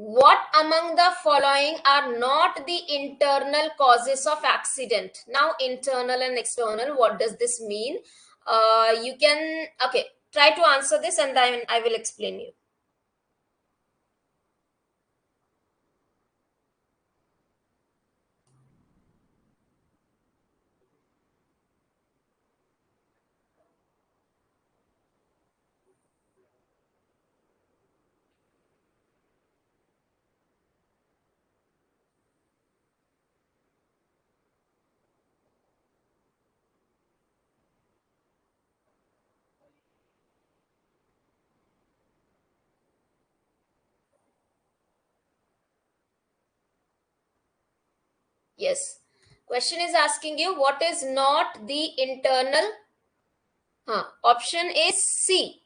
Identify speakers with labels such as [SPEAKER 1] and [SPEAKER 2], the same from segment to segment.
[SPEAKER 1] what among the following are not the internal causes of accident? Now, internal and external, what does this mean? You can, okay, try to answer this and then I will explain you. Yes. Question is asking you what is not the internal. Option is C,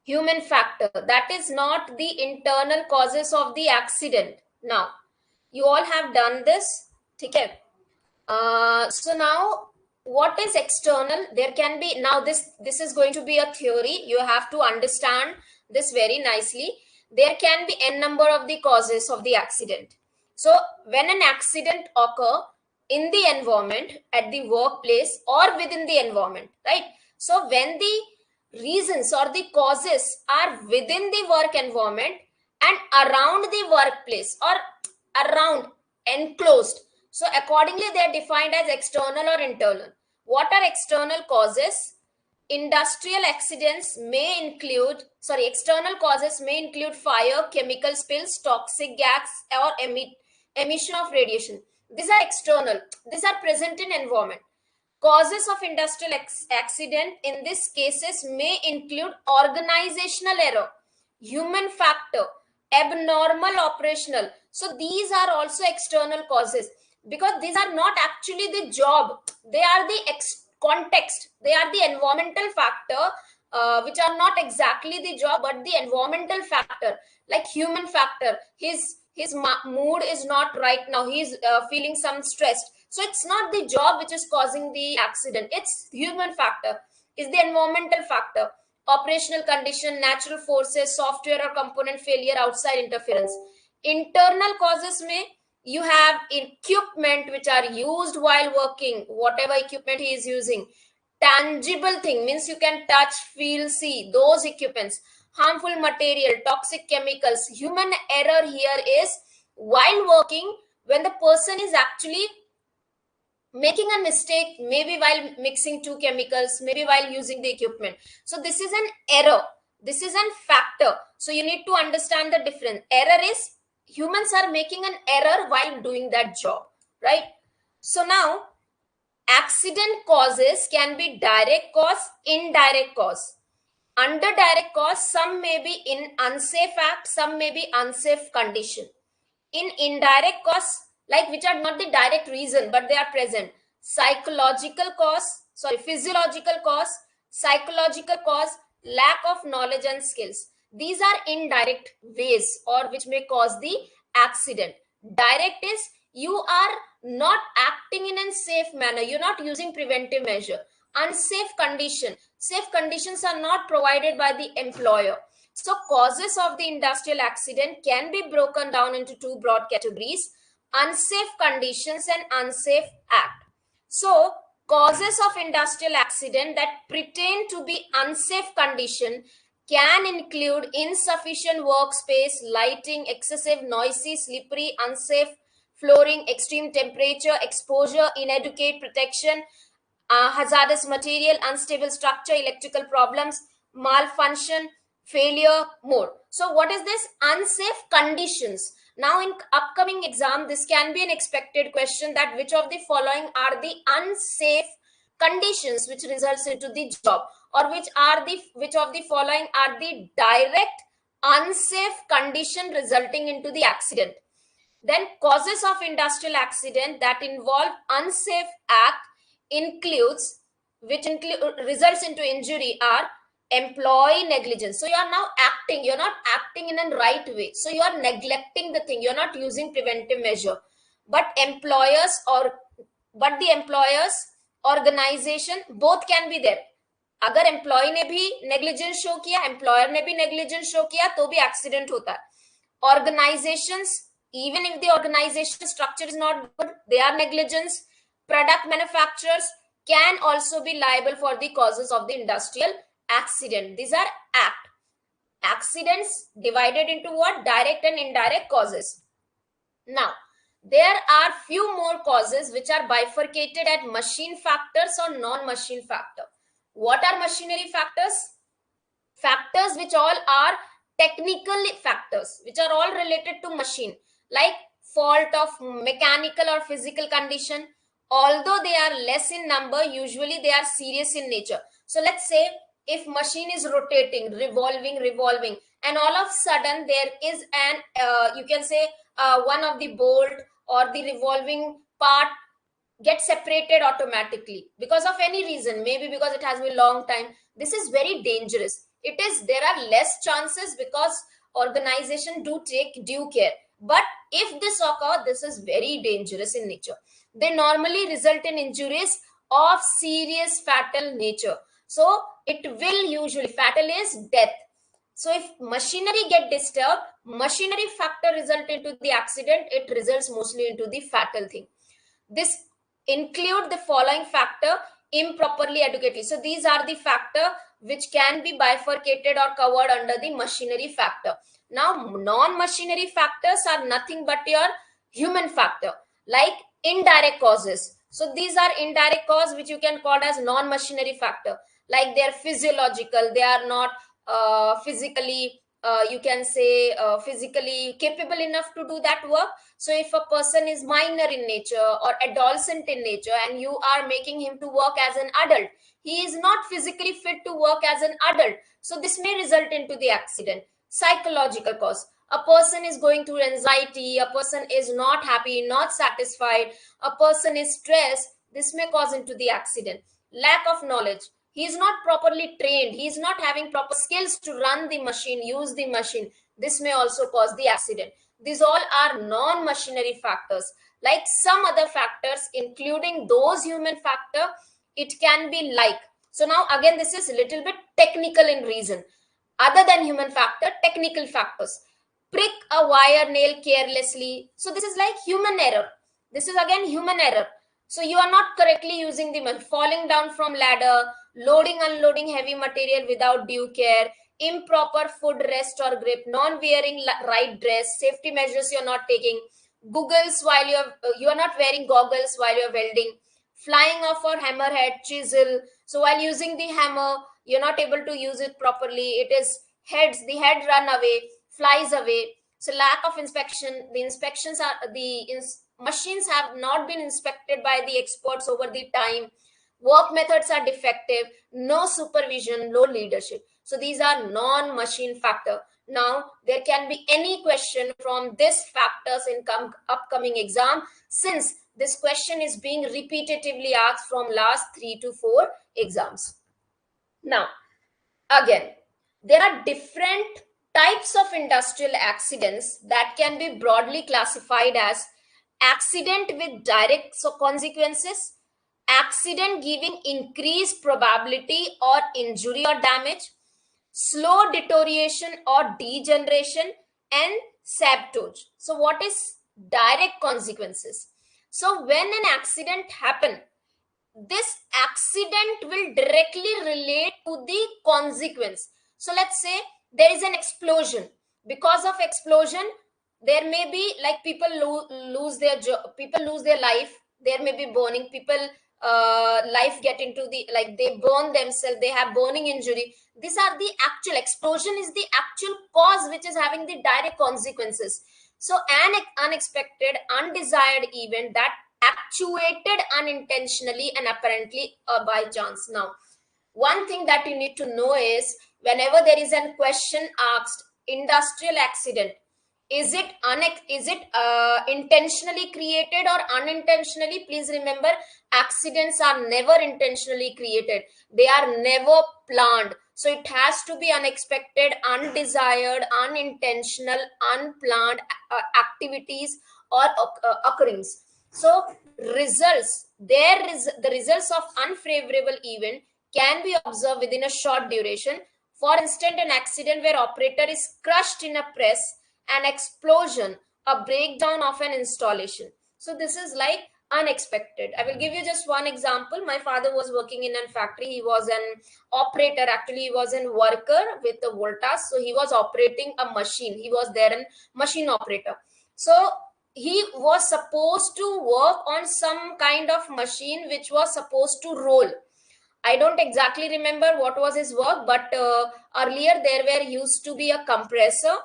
[SPEAKER 1] human factor. That is not the internal causes of the accident. Now, you all have done this. Okay. So now, what is external? There can be, now this is going to be a theory. You have to understand this very nicely. There can be n number of the causes of the accident. So when an accident occur in the environment, at the workplace or within the environment, right? So when the reasons or the causes are within the work environment and around the workplace or around, enclosed, so accordingly they are defined as external or internal. What are external causes? Industrial accidents may include, sorry, external causes may include fire, chemical spills, toxic gas, or emission of radiation. These are external. These are present in environment. Causes of industrial accident in these cases may include organizational error, human factor, abnormal operational. So these are also external causes because these are not actually the job. They are the context. They are the environmental factor, which are not exactly the job but the environmental factor, like human factor. His mood is not right now. He's feeling some stress. So it's not the job which is causing the accident. It's human factor. Is the environmental factor, operational condition, natural forces, software or component failure, outside interference. Internal causes may, you have equipment which are used while working, whatever equipment he is using. Tangible thing means you can touch, feel, see those equipments. Harmful material, toxic chemicals. Human error here is while working, when the person is actually making a mistake, maybe while mixing two chemicals, maybe while using the equipment. So this is an error. This is an factor. So you need to understand the difference. Error is humans are making an error while doing that job, right? So now, accident causes can be direct cause, indirect cause. Under direct cause, some may be in unsafe act, some may be unsafe condition. In indirect cause, like which are not the direct reason but they are present, psychological cause, sorry, physiological cause, psychological cause, lack of knowledge and skills. These are indirect ways or which may cause the accident. Direct is you are not acting in a safe manner, you're not using preventive measure. Unsafe condition, safe conditions are not provided by the employer. So causes of the industrial accident can be broken down into two broad categories: unsafe conditions and unsafe act. So causes of industrial accident that pertain to be unsafe condition can include insufficient workspace, lighting, excessive noisy, slippery, unsafe flooring, extreme temperature, exposure, inadequate protection, hazardous material, unstable structure, electrical problems, malfunction, failure, more. So what is this? Unsafe conditions. Now in upcoming exam, this can be an expected question, that which of the following are the unsafe conditions which results into the job, or which of the following are the direct unsafe condition resulting into the accident. Then causes of industrial accident that involve unsafe act includes, which include results into injury, are employee negligence. So you are now acting, you're not acting in a right way. So you are neglecting the thing, you're not using preventive measure. But employers or but the employers, organization, both can be there. अगर employ ने भी negligence show किया, employer ने भी negligence show किया, तो भी accident होता है. Organizations, even if the organization structure is not good, they are negligence. Product manufacturers can also be liable for the causes of the industrial accident. These are accidents divided into what? Direct and indirect causes. Now, there are few more causes which are bifurcated at machine factors or non-machine factor. What are machinery factors? Factors which all are technical factors, which are all related to machine, like fault of mechanical or physical condition. Although they are less in number, usually they are serious in nature. So let's say if machine is rotating, revolving, and all of a sudden there is an you can say one of the bolt or the revolving part get separated automatically because of any reason, maybe because it has been long time, this is very dangerous. It is, there are less chances because organization do take due care, but if this occur, this is very dangerous in nature. They normally result in injuries of serious fatal nature. So it will usually, fatal is death. So if machinery get disturbed, machinery factor result into the accident, it results mostly into the fatal thing. This include the following factor: improperly educated. So these are the factor which can be bifurcated or covered under the machinery factor. Now, non-machinery factors are nothing but your human factor, like indirect causes. So these are indirect cause which you can call as non-machinery factor, like they are physiological, they are not physically you can say physically capable enough to do that work. So if a person is minor in nature or adolescent in nature and you are making him to work as an adult, he is not physically fit to work as an adult, so this may result into the accident. Psychological cause, a person is going through anxiety, a person is not happy, not satisfied, a person is stressed, this may cause into the accident. Lack of knowledge, he is not properly trained, he is not having proper skills to run the machine, use the machine, this may also cause the accident. These all are non-machinery factors. Like some other factors, including those human factor, it can be like. So now again, this is a little bit technical in reason. Other than human factor, technical factors. Prick a wire nail carelessly. So this is like human error. This is again human error. So you are not correctly using the falling down from ladder, loading, unloading heavy material without due care, improper foot rest or grip, non-wearing right dress, safety measures you are not taking, goggles while you are not wearing goggles while you are welding, flying off or hammerhead, chisel. So while using the hammer, you're not able to use it properly. It is the head run away, flies away. So lack of inspection, the inspections are machines have not been inspected by the experts over the time, work methods are defective, no supervision, low leadership. So these are non-machine factor. Now there can be any question from this factors in upcoming exam, since this question is being repetitively asked from last 3 to 4 exams. Now again, there are different types of industrial accidents that can be broadly classified as accident with direct consequences, accident giving increased probability or injury or damage, slow deterioration or degeneration, and sabotage. So what is direct consequences? So when an accident happens, this accident will directly relate to the consequence. So let's say there is an explosion. Because of explosion, there may be like people lose their job, people lose their life, there may be burning, people life get into the, like they burn themselves, they have burning injury. These are the actual, explosion is the actual cause which is having the direct consequences. So an unexpected undesired event that actuated unintentionally and apparently by chance. Now one thing that you need to know is, whenever there is a question asked industrial accident, is it intentionally created or unintentionally? Please remember, accidents are never intentionally created, they are never planned. So it has to be unexpected, undesired, unintentional, unplanned activities or occurrence. So the results of unfavorable event can be observed within a short duration. For instance, an accident where operator is crushed in a press an explosion, a breakdown of an installation. So this is like unexpected. I will give you just one example. My father was working in a factory. He was an operator. Actually, he was a worker with the Voltas. So he was operating a machine. He was there a machine operator. So he was supposed to work on some kind of machine which was supposed to roll. I don't exactly remember what was his work, but earlier there were used to be a compressor,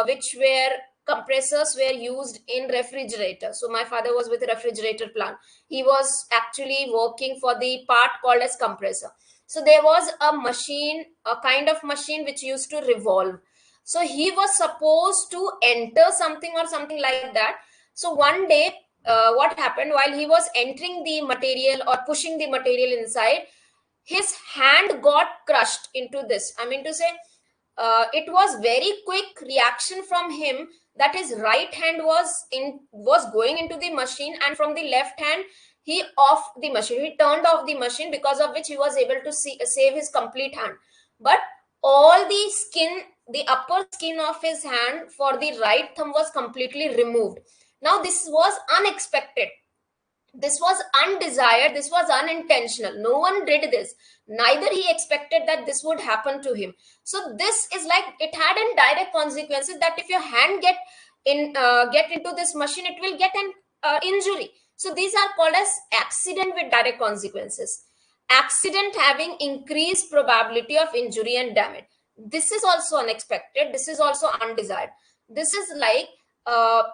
[SPEAKER 1] which were compressors were used in refrigerator. So my father was with a refrigerator plant. He was actually working for the part called as compressor. So there was a machine, a kind of machine which used to revolve. So he was supposed to enter something or something like that. So one day, what happened while he was entering the material or pushing the material inside, his hand got crushed into this. I mean to say, it was very quick reaction from him that his right hand was going into the machine, and from the left hand he off the machine. He turned off the machine, because of which he was able to save his complete hand. But all the skin, the upper skin of his hand for the right thumb was completely removed. Now this was unexpected, this was undesired, this was unintentional, no one did this, neither he expected that this would happen to him. So this is like, it had indirect consequences, that if your hand get into this machine, it will get an injury. So these are called as accident with direct consequences. Accident having increased probability of injury and damage. This is also unexpected, this is also undesired. This is like, uh,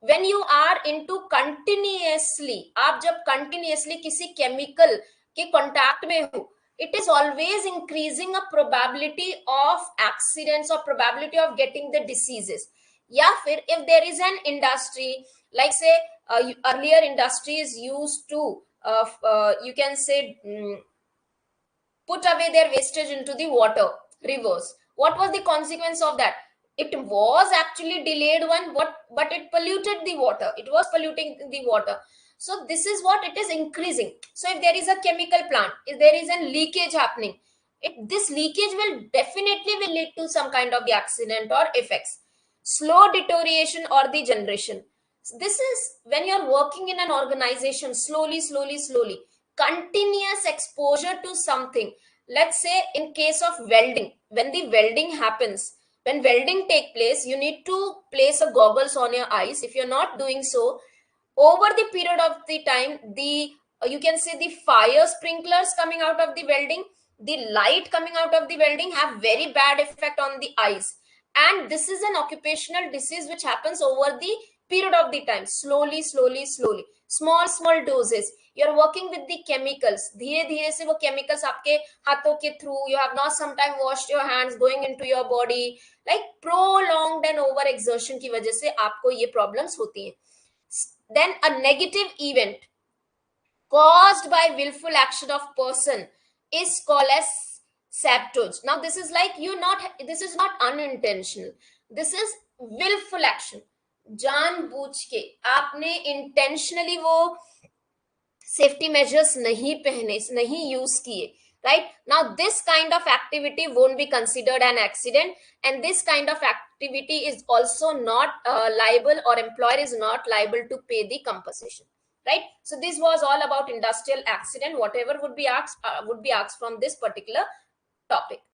[SPEAKER 1] when you are into continuously, आप जब continuously किसी chemical के contact में हो, it is always increasing a probability of accidents or probability of getting the diseases. या फिर if there is an industry, like say, earlier industries used to, you can say, put away their wastage into the water, rivers. What was the consequence of that? It was actually delayed one, but it polluted the water, it was polluting the water. So this is what it is increasing. So if there is a chemical plant, if there is a leakage happening, this leakage will definitely will lead to some kind of the accident or effects. Slow deterioration or the generation. This is when you're working in an organization, slowly, continuous exposure to something. Let's say in case of welding, when the welding happens, when welding take place, you need to place a goggles on your eyes. If you're not doing so, over the period of the time, the you can say the fire sprinklers coming out of the welding, the light coming out of the welding have very bad effect on the eyes. And this is an occupational disease which happens over the period of the time, slowly, small doses. You're working with the chemicals, धीरे धीरे से वो chemicals आपके हाथों के through, you have not sometime washed your hands, going into your body, like prolonged and over exertion की वजह से आपको ये problems होती हैं. Then a negative event caused by willful action of person is called as sabotage. Now this is like, this is not unintentional, this is willful action. जानबूझ के आपने intentionally वो safety measures नहीं पहने, नहीं use किए, right? Now this kind of activity won't be considered an accident, and this kind of activity is also not liable, or employer is not liable to pay the compensation, right? So this was all about industrial accident. Whatever would be asked from this particular topic.